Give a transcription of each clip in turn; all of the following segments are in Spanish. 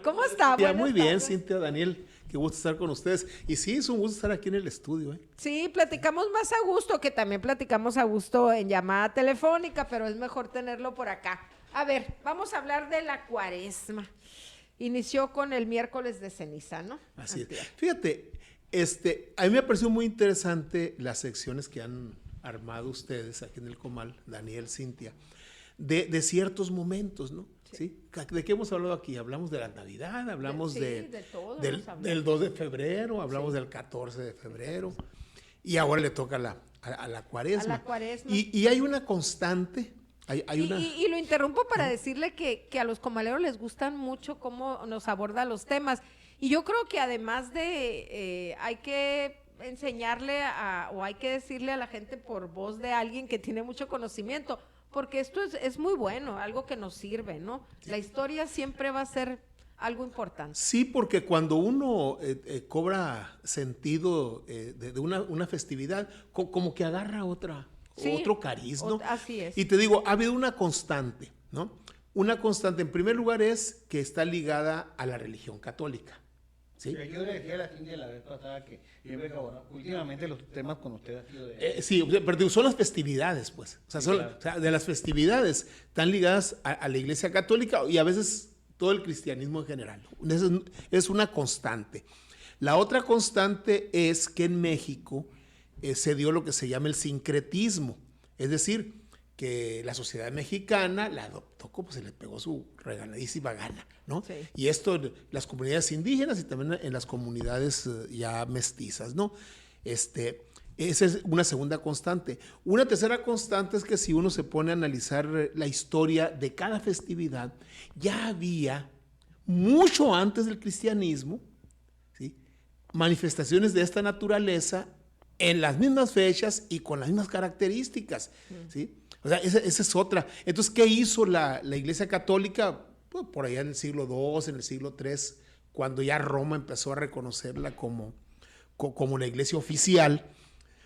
¿Cómo está? Ya, Buenas muy bien, tardes. Cintia, Daniel, qué gusto estar con ustedes. Y sí, es un gusto estar aquí en el estudio, ¿eh? Sí, platicamos más a gusto, que también platicamos a gusto en llamada telefónica, pero es mejor tenerlo por acá. A ver, vamos a hablar de la Cuaresma. Inició con el miércoles de ceniza, ¿no? Así es. Antier. Fíjate, a mí me pareció muy interesante las secciones que han armado ustedes aquí en el Comal, Daniel, Cintia, de ciertos momentos, ¿no? ¿Sí? ¿De qué hemos hablado aquí? Hablamos de la Navidad, hablamos Sí, de todo del, hemos hablado. del 2 de febrero, hablamos Sí. del 14 de febrero, y ahora le toca a la Cuaresma. A la Cuaresma. Y hay una constante, hay una... Y lo interrumpo para decirle que a los comaleros les gustan mucho cómo nos aborda los temas. Y yo creo que además de hay que enseñarle o hay que decirle a la gente por voz de alguien que tiene mucho conocimiento, porque esto es muy bueno, algo que nos sirve, ¿no? La historia siempre va a ser algo importante. Sí, porque cuando uno cobra sentido de una festividad, como que agarra Sí, otro cariz, ¿no? así es. Y te digo, ha habido una constante, ¿no? Una constante, en primer lugar, es que está ligada a la religión católica, ¿sí? Pero yo le decía a la Cintia la vez pasada que últimamente los temas con usted han sido de... Sí, pero digo, son las festividades, pues. O sea, Sí, son, claro. o sea, de las festividades están ligadas a la iglesia católica y a veces todo el cristianismo en general. Es una constante. La otra constante es que en México se dio lo que se llama el sincretismo, es decir, que la sociedad mexicana la adoptó como se le pegó su regaladísima gana, ¿no? Sí. Y esto en las comunidades indígenas y también en las comunidades ya mestizas, ¿no? Esa es una segunda constante. Una tercera constante es que si uno se pone a analizar la historia de cada festividad, ya había, mucho antes del cristianismo, ¿sí?, manifestaciones de esta naturaleza en las mismas fechas y con las mismas características, ¿sí? O sea, esa es otra. Entonces, ¿qué hizo la Iglesia Católica? Pues, por allá en el siglo II, en el siglo III, cuando ya Roma empezó a reconocerla como la iglesia oficial,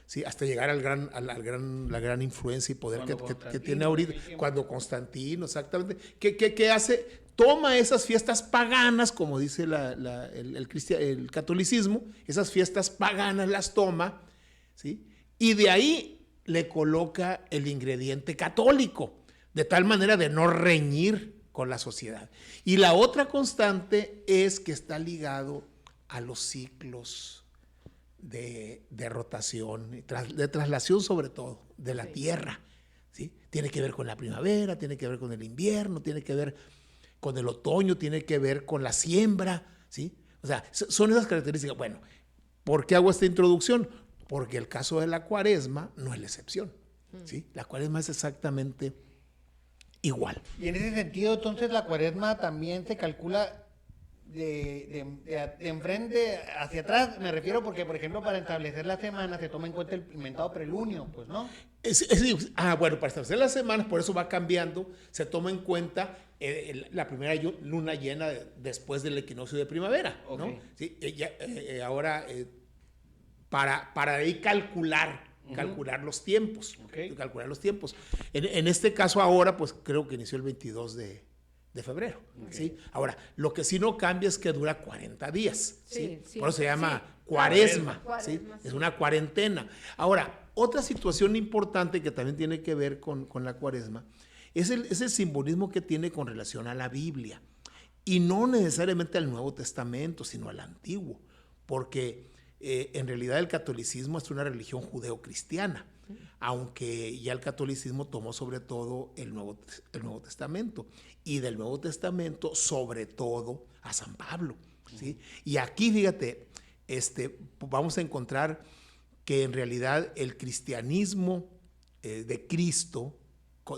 ¿sí?, hasta llegar la gran influencia y poder que tiene ahorita, cuando Constantino, exactamente, ¿qué hace? Toma esas fiestas paganas, como dice el catolicismo, esas fiestas paganas las toma, ¿sí?, y de ahí le coloca el ingrediente católico, de tal manera de no reñir con la sociedad. Y la otra constante es que está ligado a los ciclos de rotación, de traslación sobre todo, de la tierra, ¿sí? Tiene que ver con la primavera, tiene que ver con el invierno, tiene que ver con el otoño, tiene que ver con la siembra, ¿sí? O sea, son esas características. Bueno, ¿por qué hago esta introducción? Porque el caso de la Cuaresma no es la excepción, ¿sí? La Cuaresma es exactamente igual. Y en ese sentido, entonces, la Cuaresma también se calcula de enfrente hacia atrás, me refiero porque, por ejemplo, para establecer la semana se toma en cuenta el inventado prelunio, pues, ¿no? Bueno, para establecer las semanas, por eso va cambiando, se toma en cuenta la primera luna llena después del equinoccio de primavera, ¿no? Ok. ¿Sí? Ahora, para ahí calcular los tiempos, Ok. calcular los tiempos. En este caso ahora, pues creo que inició el 22 de febrero, ¿sí? Ahora, lo que sí no cambia es que dura 40 días, ¿sí? Sí, Por eso se llama sí. Cuaresma, ¿sí? Cuaresma, sí. Es una cuarentena. Ahora, otra situación importante que también tiene que ver con la Cuaresma es el simbolismo que tiene con relación a la Biblia. Y no necesariamente al Nuevo Testamento, sino al Antiguo, porque en realidad el catolicismo es una religión judeocristiana, aunque ya el catolicismo tomó sobre todo el Nuevo Testamento, y del Nuevo Testamento sobre todo a San Pablo, ¿sí? Y aquí, fíjate, vamos a encontrar que en realidad el cristianismo de Cristo,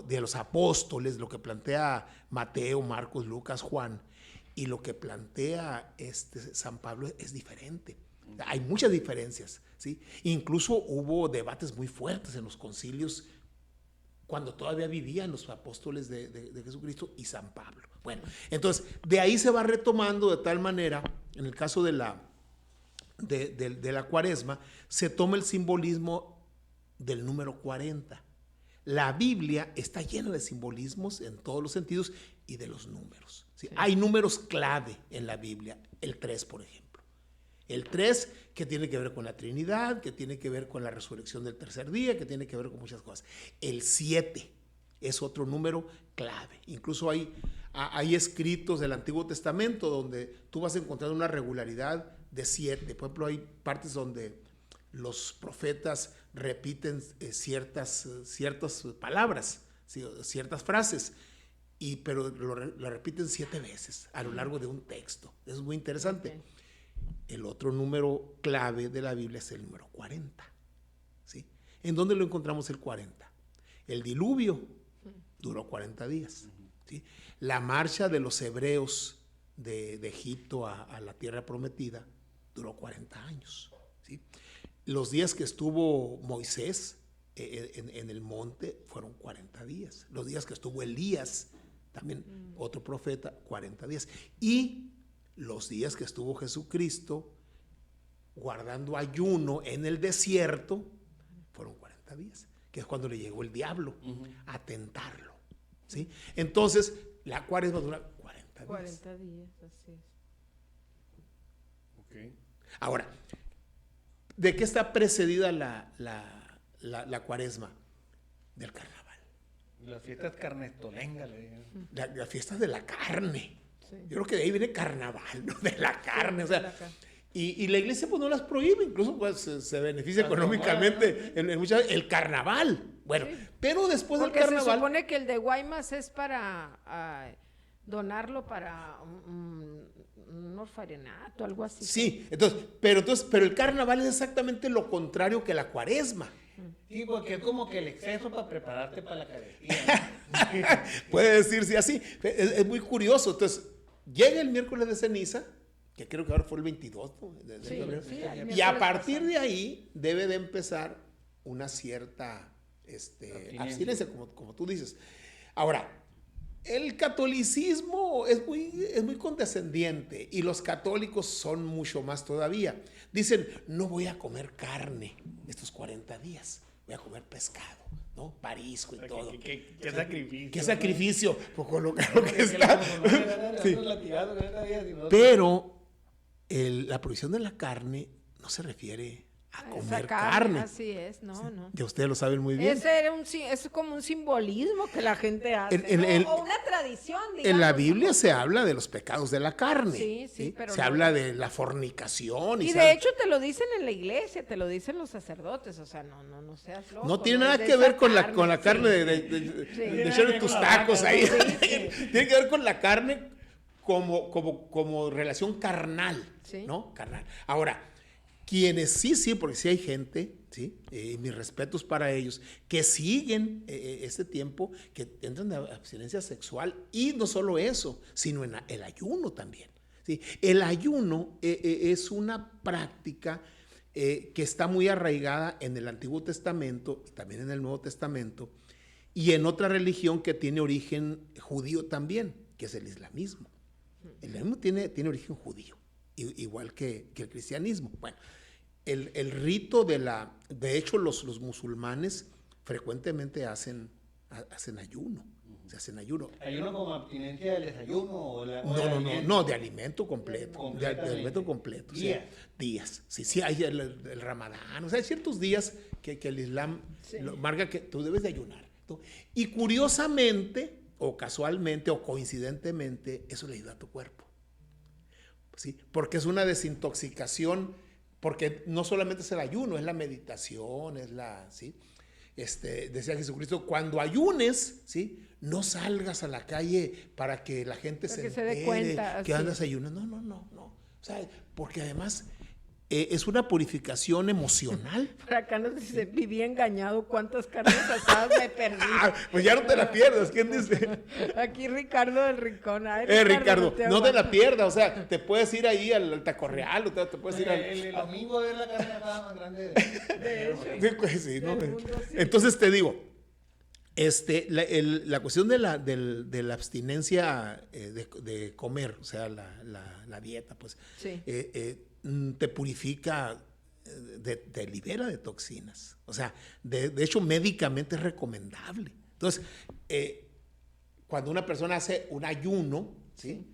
de los apóstoles, lo que plantea Mateo, Marcos, Lucas, Juan, y lo que plantea San Pablo es diferente. Hay muchas diferencias, ¿sí? Incluso hubo debates muy fuertes en los concilios cuando todavía vivían los apóstoles de Jesucristo y San Pablo. Bueno, entonces de ahí se va retomando de tal manera, en el caso de la Cuaresma, se toma el simbolismo del número 40. La Biblia está llena de simbolismos en todos los sentidos y de los números. ¿sí? Hay números clave en la Biblia, el 3, por ejemplo. El 3 que tiene que ver con la Trinidad, que tiene que ver con la resurrección del tercer día, que tiene que ver con muchas cosas. El 7 es otro número clave. Incluso hay escritos del Antiguo Testamento donde tú vas a encontrar una regularidad de 7. Por ejemplo, hay partes donde los profetas repiten ciertas palabras, ciertas frases, pero lo repiten 7 veces a lo largo de un texto. Eso es muy interesante. Okay. El otro número clave de la Biblia es el número 40. ¿Sí? ¿En dónde lo encontramos el 40? El diluvio duró 40 días. ¿Sí? La marcha de los hebreos de Egipto a la tierra prometida duró 40 años. ¿Sí? Los días que estuvo Moisés en el monte fueron 40 días. Los días que estuvo Elías, también otro profeta, 40 días. Y los días que estuvo Jesucristo guardando ayuno en el desierto fueron 40 días, que es cuando le llegó el diablo a tentarlo. ¿Sí? Entonces, la cuaresma dura 40 días. 40 días, así es. Okay. Ahora, ¿de qué está precedida la cuaresma? Del carnaval. Las fiestas carnestolengas, le digo. Las fiestas de la carne. Sí. Yo creo que de ahí viene carnaval, ¿no? De la carne, o sea. Y la iglesia pues no las prohíbe, incluso pues se beneficia económicamente en muchas veces. El carnaval, bueno, sí. Pero después porque del carnaval... se supone que el de Guaymas es para donarlo para un orfanato, algo así. Sí, pero el carnaval es exactamente lo contrario que la cuaresma. Sí, porque es como que el exceso para prepararte para la Eucaristía. Puede decirse así, es muy curioso. Entonces, llega el miércoles de ceniza, que creo que ahora fue el 22, ¿no? de febrero. Sí, y a partir de ahí debe de empezar una cierta abstinencia, como tú dices. Ahora, el catolicismo es muy condescendiente y los católicos son mucho más todavía. Dicen, no voy a comer carne estos 40 días, voy a comer pescado, ¿no? Marisco y todo. ¿Qué sacrificio? ¿Qué sacrificio? Pues con lo caro que está. Sí. Pero la prohibición de la carne no se refiere a comer carne. Así es, no. Ya ustedes lo saben muy bien. Es como un simbolismo que la gente hace, o una tradición, digamos. En la Biblia se habla de los pecados de la carne. Sí, pero se habla de la fornicación. Y de hecho te lo dicen en la iglesia, te lo dicen los sacerdotes, o sea, no seas loco. No tiene nada que ver con la carne de echar tus tacos ahí. Tiene que ver con la carne como relación carnal, ¿no? Carnal. Ahora, quienes sí, porque sí hay gente, ¿sí? Mis respetos para ellos, que siguen este tiempo, que entran de abstinencia sexual, y no solo eso, sino en el ayuno también, ¿sí? El ayuno es una práctica que está muy arraigada en el Antiguo Testamento, y también en el Nuevo Testamento, y en otra religión que tiene origen judío también, que es el islamismo. El islamismo tiene origen judío, igual que el cristianismo. Bueno, el rito de hecho los musulmanes frecuentemente hacen ayuno, se hacen ayuno. ¿Ayuno como abstinencia del desayuno? No, de alimento completo, de alimento completo. Días. Sí, hay el Ramadán, o sea, hay ciertos días que el Islam marca que tú debes de ayunar, ¿no? Y curiosamente, o casualmente, o coincidentemente, eso le ayuda a tu cuerpo. ¿Sí? Porque es una desintoxicación, porque no solamente es el ayuno, es la meditación, ¿sí? Decía Jesucristo, cuando ayunes, ¿sí? No salgas a la calle para que la gente se dé cuenta que andas ayunando. No. O sea, porque además es una purificación emocional. Por acá nos dice, viví engañado, ¿cuántas carnes asadas me perdí? Pues ya no te la pierdas, ¿quién dice? Aquí Ricardo del Rincón. Ricardo, no te la pierdas, o sea, te puedes ir ahí al Taco Real, o te puedes ir el domingo ver la carne asada más grande sí, ¿no? Entonces te digo, la cuestión de la abstinencia de comer, o sea, la dieta, pues, te purifica, te libera de toxinas. O sea, de hecho, médicamente es recomendable. Entonces, cuando una persona hace un ayuno, ¿sí?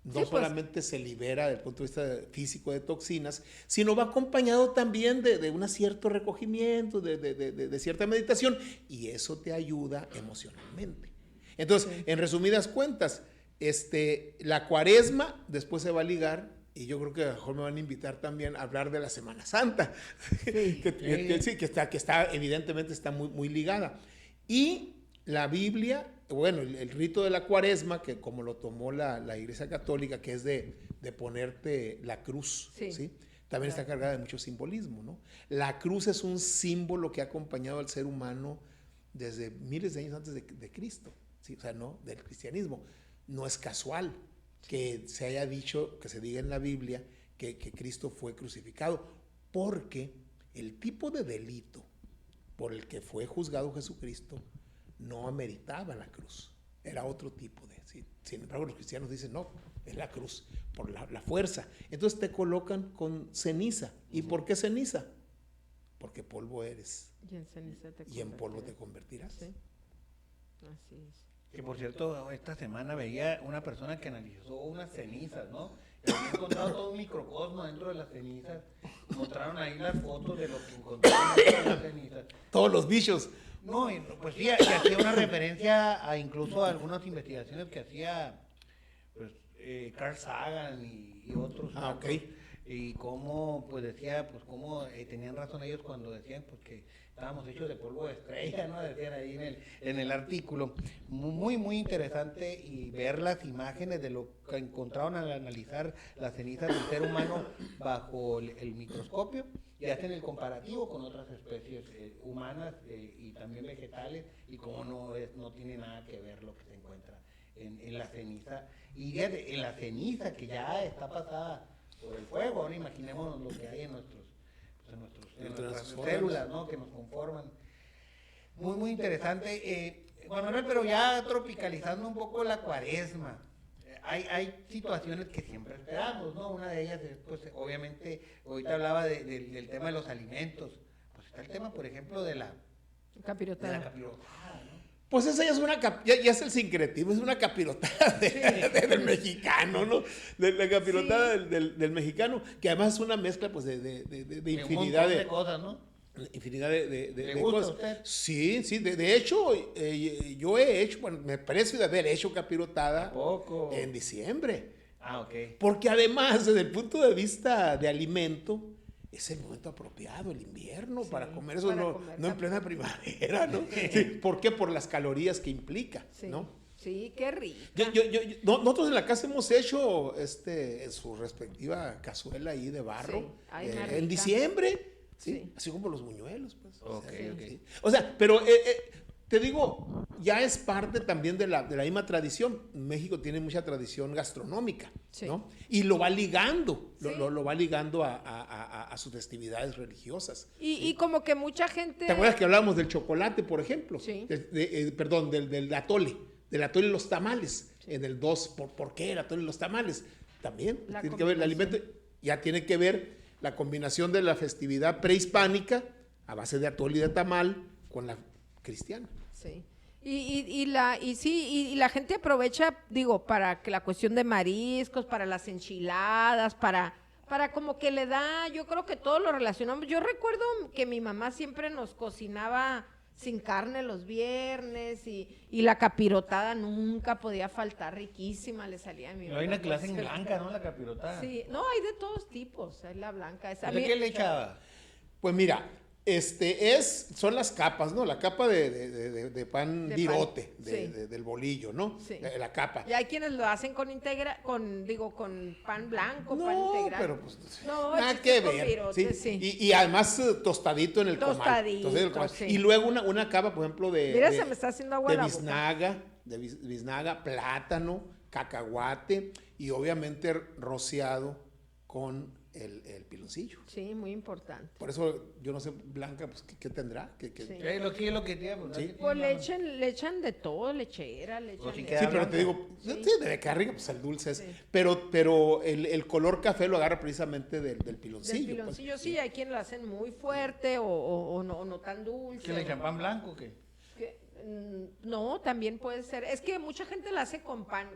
No Sí, pues. solamente se libera desde el punto de vista físico de toxinas, sino va acompañado también de un cierto recogimiento, de cierta meditación, y eso te ayuda emocionalmente. Entonces, en resumidas cuentas, la cuaresma después se va a ligar, y yo creo que a lo mejor me van a invitar también a hablar de la Semana Santa, que está evidentemente está muy, muy ligada. Y la Biblia, bueno, el rito de la cuaresma, que como lo tomó la Iglesia Católica, que es de ponerte la cruz, ¿sí? También está cargada de mucho simbolismo, ¿no? La cruz es un símbolo que ha acompañado al ser humano desde miles de años antes de Cristo, ¿sí? O sea, no, del cristianismo. No es casual que se haya dicho, que se diga en la Biblia que Cristo fue crucificado, porque el tipo de delito por el que fue juzgado Jesucristo no ameritaba la cruz, era otro tipo de... ¿sí? Sin embargo, los cristianos dicen, no, es la cruz, por la fuerza. Entonces te colocan con ceniza. ¿Y por qué ceniza? Porque polvo eres. Y en ceniza te Y en polvo te convertirás. Sí. Así es. Que por cierto, esta semana veía una persona que analizó unas cenizas, ¿no? Y había encontrado todo un microcosmo dentro de las cenizas. Mostraron ahí las fotos de lo que encontraron dentro de las cenizas. Todos los bichos. No, pues sí, y hacía una referencia a incluso a algunas investigaciones que hacía pues, Carl Sagan y otros. Ah, ok. Y cómo, pues decía, pues cómo tenían razón ellos cuando decían pues que estábamos hechos de polvo de estrella, ¿no? Decían ahí en el artículo. Muy, muy interesante y ver las imágenes de lo que encontraron al analizar las cenizas del ser humano bajo el microscopio y hacen el comparativo con otras especies humanas y también vegetales y cómo no tiene nada que ver lo que se encuentra en la ceniza. Y fíjate, en la ceniza que ya está pasada por el fuego, ahora imaginémonos lo que hay en nuestras células, ¿no? Que nos conforman. Muy, muy interesante. Juan Manuel, pero ya tropicalizando un poco la cuaresma, hay situaciones que siempre esperamos, ¿no? Una de ellas es, pues, obviamente, ahorita hablaba del tema de los alimentos. Pues está el tema, por ejemplo, de la Capirotada. capirotada, ¿no? Pues esa ya es ya es el sincretismo, es una capirotada del mexicano, ¿no? De la capirotada del mexicano, que además es una mezcla pues de infinidad un montón de cosas, ¿no? Infinidad de ¿Le gusta cosas. a usted? Sí, sí, de hecho, yo he hecho, bueno, me parece de haber hecho capirotada ¿A poco? en diciembre. Ah, ok. Porque además, desde el punto de vista de alimento, es el momento apropiado, el invierno, para comer eso, para no, comer no en plena primavera, ¿no? Sí, ¿por qué? Por las calorías que implica, Sí. ¿no? Sí, qué rico. Nosotros en la casa hemos hecho en su respectiva cazuela ahí de barro, Sí. Ay, más en rica. diciembre, ¿sí? Sí. Así como los buñuelos, pues. Ok, Sí, ok. sí. O sea, pero te digo, ya es parte también de la misma tradición. México tiene mucha tradición gastronómica, Sí. ¿no? Y lo va ligando, Sí. lo va ligando a sus festividades religiosas. Y como que mucha gente... ¿Te acuerdas que hablábamos del chocolate, por ejemplo? Sí. Perdón, del atole y los tamales. En el 2, ¿por qué el atole y los tamales? También La tiene que ver el alimento, combinación. ya tiene que ver la combinación de la festividad prehispánica a base de atole y de tamal con la cristiana. Sí. Y la gente aprovecha, digo, para que la cuestión de mariscos, para las enchiladas, para como que le da, yo creo que todo lo relacionamos. Yo recuerdo que mi mamá siempre nos cocinaba sin carne los viernes y la capirotada nunca podía faltar, riquísima le salía a mi mamá. Hay una que la hacen blanca, ¿no? La capirotada. Sí, no, hay de todos tipos, hay la blanca. Esa, a ¿De mí- qué le echaba? Pues mira, son las capas, ¿no? La capa de pan De virote, pan, sí. del bolillo, ¿no? Sí. La capa. Y hay quienes lo hacen con con pan blanco, pan No, integral. pero pues No, nada este que es con ver. virote, ¿sí? sí. Y además tostadito en el comal. Tostadito, En el comal. sí. Y luego una capa, por ejemplo, Mira, se me está haciendo agua de la boca. biznaga, biznaga, plátano, cacahuate y obviamente rociado con el piloncillo. Sí, muy importante. Por eso yo no sé, Blanca, pues, ¿qué tendrá? Sí. Lo que tiene, pues, Sí. ¿no? Pues le echan de todo, lechera, le echan sí de- queda Sí, pero blanca. te digo, Sí. sí, debe quedar rico, pues el dulce es. Sí. Pero el color café lo agarra precisamente del Del piloncillo. pues. piloncillo, sí, hay quien lo hacen muy fuerte o no tan dulce. ¿Que le echan pan blanco o qué? No, también puede ser. Es que mucha gente la hace con pan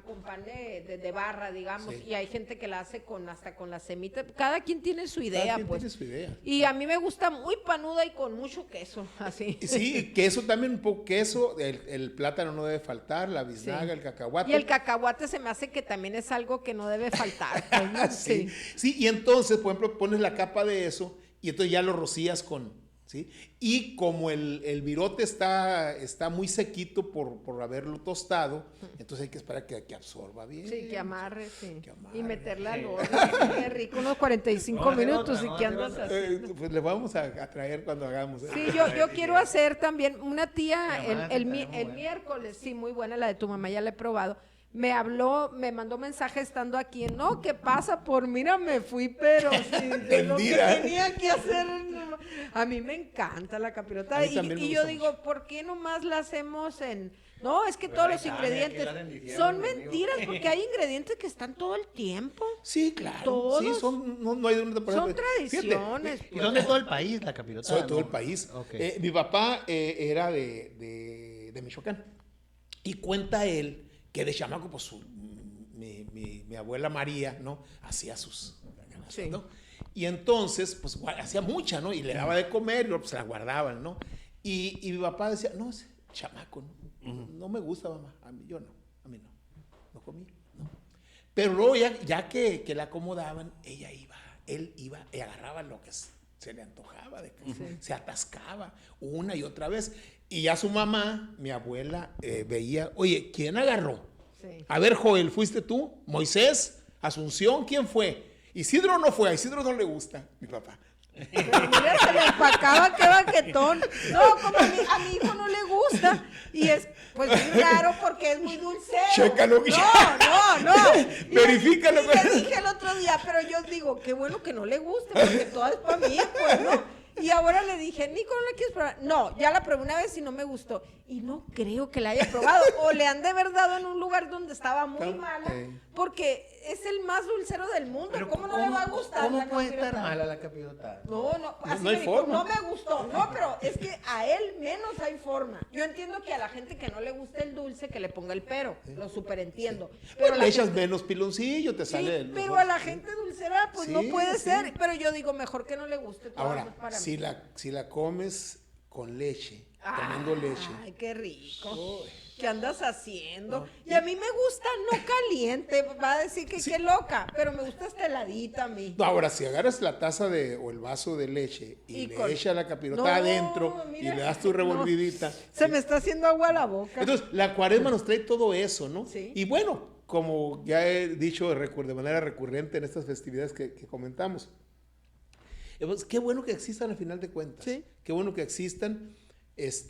de barra, digamos, Sí. y hay gente que la hace hasta con la semita. Cada quien tiene su idea, Cada quien pues. tiene su idea. Y a mí me gusta muy panuda y con mucho queso, así. Y sí, queso también, un poco queso, el plátano no debe faltar, la biznaga, Sí. el cacahuate. Y el cacahuate se me hace que también es algo que no debe faltar, pues, ¿no? Sí, sí, y entonces, por ejemplo, pones la capa de eso y entonces ya lo rocías con, ¿sí? Y como el virote está muy sequito por haberlo tostado, entonces hay que esperar que absorba bien. Sí, que amarre, sí. Que amarre. Y meterle al horno. Qué rico, unos 45 hacer minutos otra, y que andas así. Pues le vamos a traer cuando hagamos. Sí, yo quiero hacer también, una tía Mi mamá el también muy buena. miércoles, sí, muy buena la de tu mamá, ya la he probado. Me habló, me mandó mensaje estando aquí, no, ¿qué pasa? Por mira, me fui, pero sí, de lo que Tendida. tenía que hacer. No. A mí me encanta la capirota. A mí también me Y yo gusta digo, ¿por qué nomás la hacemos en...? No, es que todos los Tania, aquí ingredientes la hacen diciembre, son amigo. mentiras, porque hay ingredientes que están todo el tiempo. Sí, claro. Todos Sí, no hay de una temporada. Son tradiciones. Y son de todo el país la capirota. Soy de todo ¿no? el país. Ok. Mi papá era de Michoacán. Y cuenta él que de chamaco, pues mi abuela María, ¿no? Hacía sus canastas, Sí. ¿no? Y entonces, pues hacía mucha, ¿no? Y le daba de comer y luego, pues, se la guardaban, ¿no? Y mi papá decía, no, ese chamaco, no me gusta, mamá. A mí no comí, no. Pero luego ya que la acomodaban, él iba y agarraba lo que se le antojaba, se atascaba una y otra vez. Y ya su mamá, mi abuela, veía, oye, ¿quién agarró? Sí. A ver, Joel, ¿fuiste tú? ¿Moisés? ¿Asunción? ¿Quién fue? Isidro no fue, a Isidro no le gusta, mi papá. Pero mira, se le empacaba, qué baquetón. No, como a mi hijo no le gusta. Y es, pues, muy raro porque es muy dulcero. Chécalo. No. Verifícalo. Y le dije el otro día, pero yo digo, qué bueno que no le guste, porque todo es para mí, pues, ¿no? Y ahora le dije, Nico, ¿no la quieres probar? No, ya la probé una vez y no me gustó. Y no creo que la haya probado. O le han de haber dado en un lugar donde estaba muy mala, porque es el más dulcero del mundo. Pero ¿Cómo no le va a gustar? ¿Cómo la puede estar capirota? mala la capirota? No, así no hay me dijo, forma. no me gustó. No, pero es que a él menos hay forma. Yo entiendo que a la gente que no le gusta el dulce, que le ponga el pero. Lo superentiendo. Pero Pues la le echas gente- menos piloncillo, te Sí, sale. pero a la gente dulcera, pues no Sí, puede sí. ser. Pero yo digo, mejor que no le guste. todo Ahora, es para si mí. la comes con leche, tomando leche. Ay, qué rico. Uy. ¿Qué andas haciendo? Y a mí me gusta no caliente. Va a decir que qué loca, pero me gusta esta heladita a mí. No, ahora, si agarras la taza o el vaso de leche y le echas la capirota No, adentro mira, y le das tu revolvidita. Se me está haciendo agua a la boca. Entonces, la cuaresma nos trae todo eso, ¿no? Sí. Y bueno, como ya he dicho de manera recurrente en estas festividades que comentamos, pues, qué bueno que existan al final de cuentas. Sí. Qué bueno que existan. Es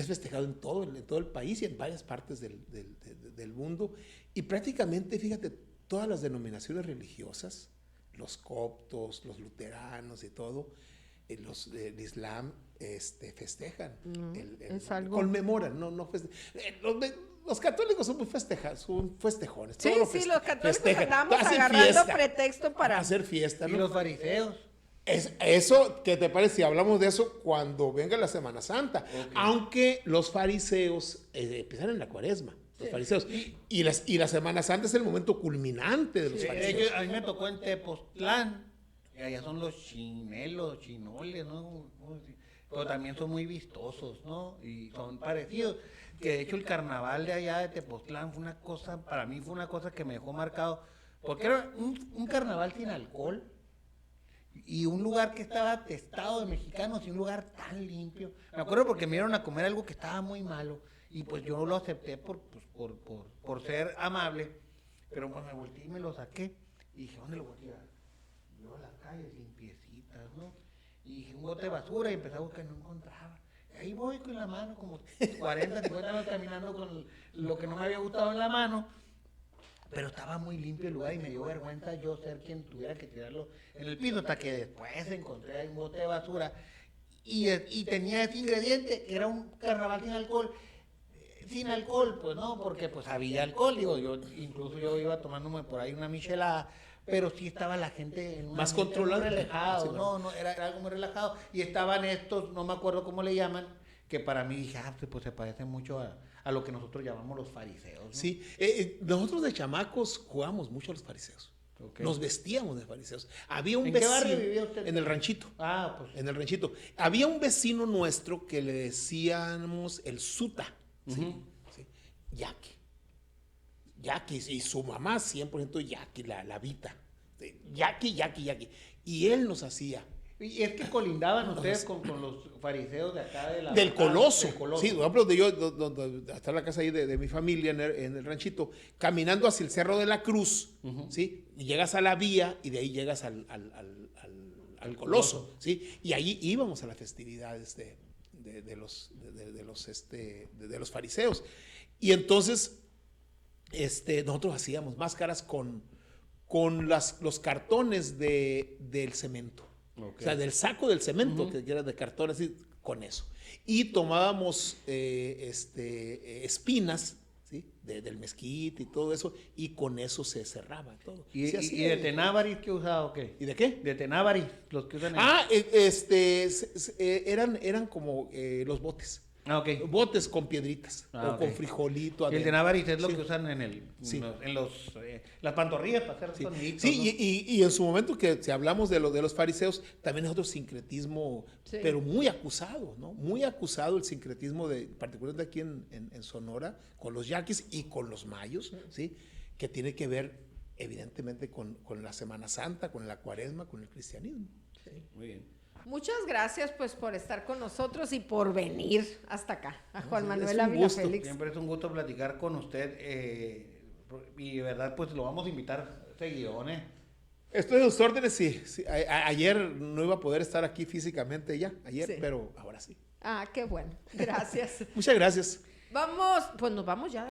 festejado en todo el país y en varias partes del mundo. Y prácticamente, fíjate, todas las denominaciones religiosas, los coptos, los luteranos y todo, los del Islam, festejan. es algo- Conmemoran, los católicos son muy son festejones. Sí, todo lo sí, los católicos festejan, andamos hacen agarrando fiesta, pretexto para... hacer fiesta, Y ¿no? los fariseos. Eso, ¿qué te parece si hablamos de eso cuando venga la Semana Santa? Ok. Aunque los fariseos empiezan en la cuaresma, los fariseos. Y la Semana Santa es el momento culminante de los De fariseos. hecho, a mí me tocó en Tepoztlán. Y allá son los chinelos, chinoles, ¿no? Pero también son muy vistosos, ¿no? Y son parecidos. Que de hecho el carnaval de allá de Tepoztlán fue una cosa, para mí fue una cosa que me dejó marcado. Porque era un carnaval sin alcohol. Y un lugar que estaba atestado de mexicanos y un lugar tan limpio. Me acuerdo porque me dieron a comer algo que estaba muy malo y pues yo lo acepté por ser amable, pero pues me volteé y me lo saqué y dije, ¿dónde lo voy a tirar? Y yo a las calles limpiecitas, ¿no? Y dije, un bote de basura y empecé a buscar y no encontraba. Y ahí voy con la mano, como 40, 50 años caminando con lo que no me había gustado en la mano. Pero estaba muy limpio el lugar y me dio vergüenza yo ser quien tuviera que tirarlo en el piso, hasta que después encontré ahí un bote de basura y tenía ese ingrediente, que era un carnaval sin alcohol, pues no, porque pues había alcohol, digo, incluso yo iba tomándome por ahí una michelada, pero sí estaba la gente en un Más ambiente muy controlado. relajado, Sí, no, era algo muy relajado, y estaban estos, no me acuerdo cómo le llaman, que para mí dije, pues se parece mucho a lo que nosotros llamamos los fariseos, ¿no? Sí, nosotros de chamacos jugamos mucho a los fariseos. Okay. Nos vestíamos de fariseos. Había un ¿En vecino. qué barrio vivía usted? En el ranchito. Pues. En el ranchito. Había un vecino nuestro que le decíamos el Suta. ¿Sí? Ujú. ¿Sí? Yaqui. Yaqui, y su mamá 100% Yaqui, la Vita. Yaqui. Y él nos hacía. Y es que colindaban ustedes con los fariseos de acá de la... Del Coloso. Del Coloso. Sí, por ejemplo, donde está la casa ahí de mi familia en el ranchito, caminando hacia el Cerro de la Cruz, ¿sí? Y llegas a la vía y de ahí llegas al Coloso, ¿sí? Y allí íbamos a las festividades de los fariseos. Y entonces, nosotros hacíamos máscaras con los cartones del cemento. Okay. O sea, del saco del cemento, que era de cartón, así, con eso. Y tomábamos espinas, ¿sí? Del mezquite y todo eso, y con eso se cerraba todo. ¿Y de tenábaris qué usaba o qué? ¿Y de qué? De tenábaris, los que usan eran como los botes. Okay. Botes con piedritas, o con frijolito. El tenábaris es lo sí. que usan en las pantorrillas para hacer soniditos. Sí, ¿no? y en su momento que si hablamos de los fariseos, también es otro sincretismo, pero muy acusado, ¿no? Muy acusado el sincretismo, particularmente aquí en Sonora, con los yaquis y con los mayos, ¿sí? Que tiene que ver evidentemente con la Semana Santa, con la Cuaresma, con el cristianismo. Sí, muy bien. Muchas gracias pues por estar con nosotros y por venir hasta acá, a Juan Manuel un Ávila gusto. Félix. Siempre es un gusto platicar con usted y de verdad pues lo vamos a invitar seguido, ¿eh? Estoy a sus órdenes, sí. Ayer no iba a poder estar aquí físicamente pero ahora sí. Ah, qué bueno, gracias. Muchas gracias. Nos vamos ya.